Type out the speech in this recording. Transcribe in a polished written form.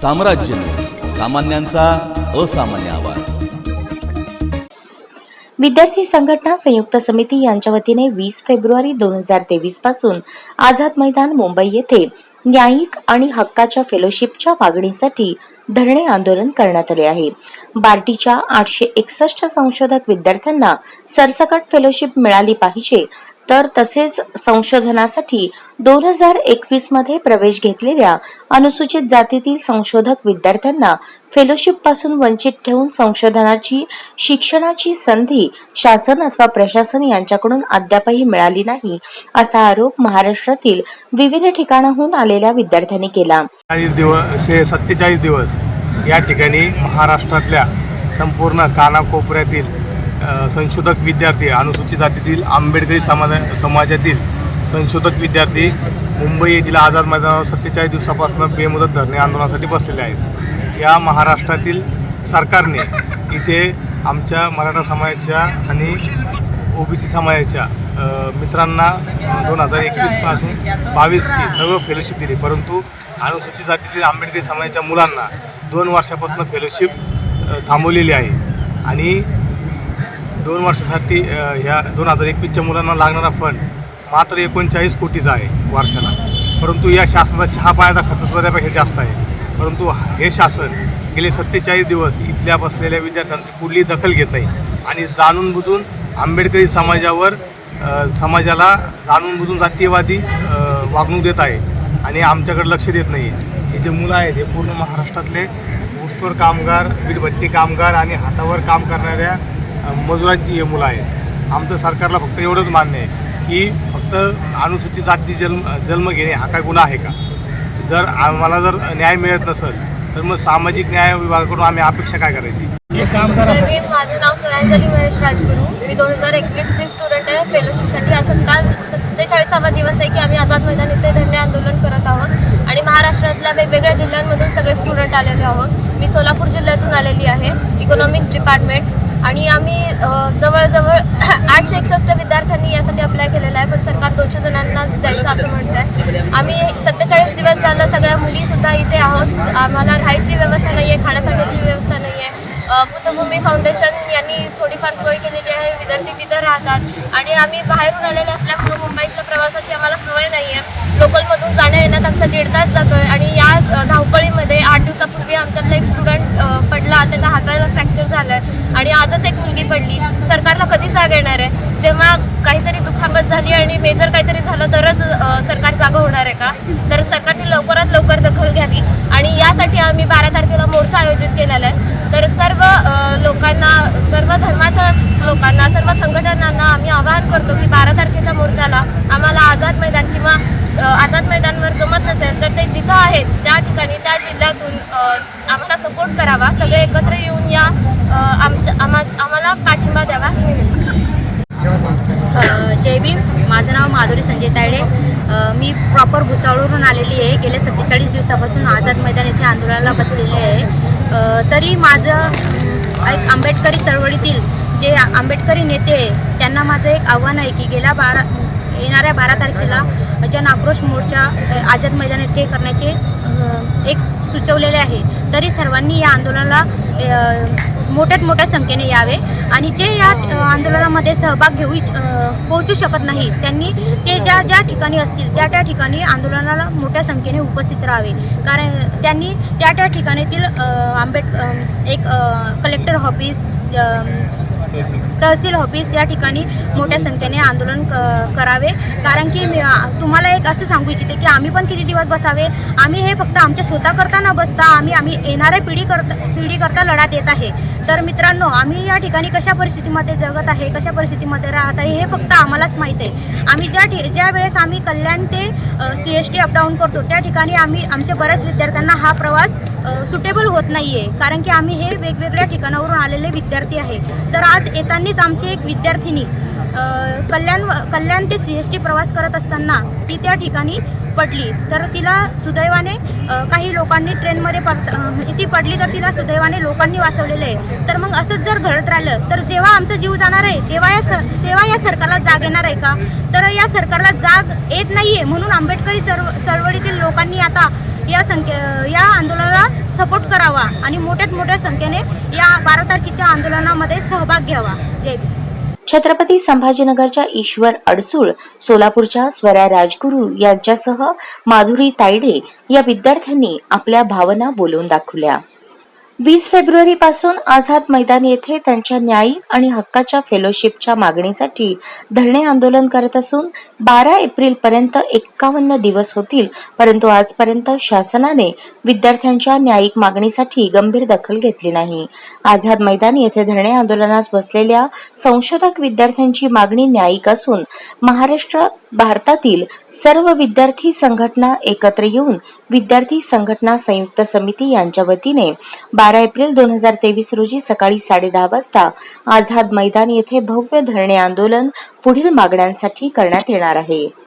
साम्राज्य सामान्यांचा असामान्य आवाज। विद्यार्थी संघटना संयुक्त समिती यांच्या वतीने 20 फेब्रुवारी 2023 पासून आझाद मैदान मुंबई येथे न्यायिक आणि हक्काच्या फेलोशिपच्या मागणीसाठी धरणे आंदोलन करण्यात आले आहे। बार्टीच्या 861 संशोधक विद्यार्थ्यांना सरसकट फेलोशिप मिळाली पाहिजे, तर तसेच संशोधनासाठी 2021 मध्ये प्रवेश घेतलेल्या अनुसूचित जातीतील संशोधक विद्यार्थ्यांना फेलोशिप पासून वंचित ठेवून संशोधनाची शिक्षणाची संधी शासन अथवा प्रशासन यांच्याकडून अद्यापही मिळाली नाही, असा आरोप महाराष्ट्रातील विविध ठिकाणाहून आलेल्या विद्यार्थ्यांनी केला। 47 दिवस या ठिकाणी महाराष्ट्रातल्या संपूर्ण कानाकोपऱ्यातील संशोधक विद्यार्थी, अनुसूचित जातीतील आंबेडकरी समाजातील संशोधक विद्यार्थी मुंबई येथील आझाद मैदानावर 47 दिवसापासून बेमुदत धरणे आंदोलनासाठी बसलेले आहेत। या महाराष्ट्रातील सरकारने इथे आमच्या मराठा समाजाच्या आणि ओबीसी समाजाच्या मित्रांना 2021 पासून 22ची सर्व फेलोशिप दिली, परंतु अनुसूचित जातीतील आंबेडकरी समाजाच्या मुलांना 2 वर्षापासून फेलोशिप थांबवलेली आहे आणि 2 वर्षासाठी ह्या 2021च्या मुलांना लागणारा फंड मात्र 39 कोटीचा आहे वर्षाला, परंतु या शासनाचा चहा पाण्याचा खर्च सुद्धा त्यापेक्षा जास्त आहे। परंतु हे शासन गेले 47 दिवस इथल्या बसलेल्या विद्यार्थ्यांची कुठलीही दखल घेत नाही आणि जाणून बुजून आंबेडकरी समाजाला जाणून बुजून जातीयवादी वागणूक देत आहे आणि आमच्याकडे लक्ष देत नाही। हे जे मुलं आहेत हे पूर्ण महाराष्ट्रातले ऊसतोड कामगार, वीटभट्टी कामगार आणि हातावर काम करणाऱ्या मजुरांची हे मुलं आहेत। आमचं सरकारला फक्त एवढंच मान्य आहे की फक्त अनुसूचित जाती जन्म घेणे हा काय गुन्हा आहे का? जर आम्हाला जर न्याय मिळत नसेल तर मग सामाजिक न्याय विभागाकडून आम्ही अपेक्षा काय करायची? माझं नाव सुरांजली महेश राजगुरू, मी 2021ची स्टुडंट आहे। फेलोशिपसाठी हा 47वा दिवस आहे की आम्ही आझाद मैदान इथे धरणे आंदोलन करत आहोत आणि महाराष्ट्रातल्या वेगवेगळ्या जिल्ह्यांमधून सगळे स्टुडंट आलेले आहोत। मी सोलापूर जिल्ह्यातून आलेली आहे, इकॉनॉमिक्स डिपार्टमेंट, आणि आम्ही जवळजवळ 861 विद्यार्थ्यांनी यासाठी अप्लाय केलेला आहे, पण सरकार 200 जणांनाच द्यायचं असं म्हणतं आहे। आम्ही 47 दिवस झालं सगळ्या मुलीसुद्धा इथे आहोत। आम्हाला राहायची व्यवस्था नाही आहे, खाण्यापिण्याची व्यवस्था नाही आहे। बुद्धभूमी फाउंडेशन यांनी थोडीफार सोय केलेली आहे, विद्यार्थी तिथं राहतात आणि आम्ही बाहेरून आलेले असल्यामुळे मुंबईतल्या प्रवासाची आम्हाला सवय नाही आहे। लोकलमधून जाण्या येण्यात आमचा 1.5 तास जातो आहे आणि या धावपळीमध्ये 8 दिवसापूर्वी आमच्यातला एक स्टुडंट पडला, त्याच्या हाताला फ्रॅक्चर झालं आहे आणि आजच एक मुलगी पडली। सरकारला कधी जाग येणार आहे? जेव्हा काहीतरी दुखापत झाली आणि मेजर काहीतरी झालं तरच सरकार जागं होणार आहे का? तर सरकारने लवकरात लवकर दखल घ्यावी आणि यासाठी आम्ही 12 तारखेला मोर्चा आयोजित केलेला आहे। तर सर्व लोकांना, सर्व धर्माच्या लोकांना, सर्व संघटनांना आम्ही आवाहन करतो की 12 तारखेच्या मोर्चाला आम्हाला आझाद मैदान किंवा आझाद मैदानवर जमत नसेल तर ते जिथं आहेत त्या ठिकाणी, त्या जिल्ह्यातून आम्हाला सपोर्ट करावा, सगळे एकत्र येऊन या आम्हाला पाठिंबा द्यावा। जय भीम। माझं नाव माधुरी संजय तायडे, मी प्रॉपर भुसावळवरून आलेली आहे। गेल्या 47 दिवसापासून आझाद मैदान येथे आंदोलनाला बसलेले आहे। तरी माझं एक आंबेडकरी चळवळीतील जे आंबेडकरी नेते आहे त्यांना माझं एक आव्हान आहे की येणाऱ्या 12 तारखेला जन आक्रोश मोर्चा आझाद मैदान येथे करण्याचे एक सुचवलेले आहे। तरी सर्वांनी या आंदोलनाला मोठ्यात मोठ्या संख्येने यावे आणि जे या आंदोलनामध्ये सहभाग पोहोचू शकत नाही त्यांनी ते ज्या ठिकाणी असतील त्या ठिकाणी आंदोलनाला मोठ्या संख्येने उपस्थित राहावे, कारण त्यांनी त्या ठिकाणीतील एक कलेक्टर ऑफिस, तहसील ऑफिस या ठिकाणी मोठ्या संख्येने आंदोलन करावे। कारण की तुम्हाला एक असं सांगू इच्छिते की आम्ही पण किती दिवस बसावे? आम्ही हे फक्त आमच्या स्वतःकरता न बसता आम्ही येणाऱ्या पिढीकरता लढा देत आहे। तर मित्रांनो, आम्ही या ठिकाणी कशा परिस्थितीमध्ये जगत आहे, कशा परिस्थितीमध्ये राहत आहे हे फक्त आम्हालाच माहीत आहे। आम्ही ज्या वेळेस आम्ही कल्याण ते CST अपडाऊन करतो त्या ठिकाणी आमच्या बऱ्याच विद्यार्थ्यांना हा प्रवास सुटेबल होत नाही आहे, कारण की आम्ही हे वेगवेगळ्या ठिकाणावरून आलेले विद्यार्थी आहे। तर आज येतानाच आमची एक विद्यार्थिनी कल्याण ते CST प्रवास करत असताना ती त्या ठिकाणी पडली, तर तिला सुदैवाने काही लोकांनी ट्रेनमध्ये म्हणजे ती पडली तर तिला सुदैवाने लोकांनी वाचवलेलं आहे। तर मग असंच जर घडत राहिलं तर जेव्हा आमचा जीव जाणार आहे तेव्हा या सरकारला जाग येणार आहे का? तर या सरकारला जाग येत नाही आहे, म्हणून आंबेडकरी चळवळीतील लोकांनी आता या आंदोलनाला सपोर्ट करावा आणि मोठ्यात मोठ्या संख्येने या 12 तारखेच्या आंदोलनामध्ये सहभाग घ्यावा. जय भीम. छत्रपती संभाजीनगरच्या ईश्वर अडसूळ, सोलापूरच्या स्वरा राजगुरू यांच्यासह माधुरी तायडे या विद्यार्थ्यांनी आपल्या भावना बोलून दाखवल्या. 20 फेब्रुवारी पासून आझाद मैदान येथे त्यांच्या न्यायिक आणि हक्काच्या फेलोशिपच्या मागणीसाठी धरणे आंदोलन करत असून 12 एप्रिल पर्यंत 51 दिवस होतील, परंतु आजपर्यंत शासनाने विद्यार्थ्यांच्या न्यायिक मागणीसाठी गंभीर दखल घेतली नाही. आझाद मैदान येथे धरणे आंदोलनास बसलेल्या संशोधक विद्यार्थ्यांची मागणी न्यायिक असून भारतातील सर्व विद्यार्थी संघटना एकत्र येऊन विद्यार्थी संघटना संयुक्त समिती यांच्या वतीने 12 एप्रिल 2023 रोजी सकाळी 10:30 वाजता आझाद मैदान येथे भव्य धरणे आंदोलन पुढील मागण्यांसाठी करण्यात येणार आहे.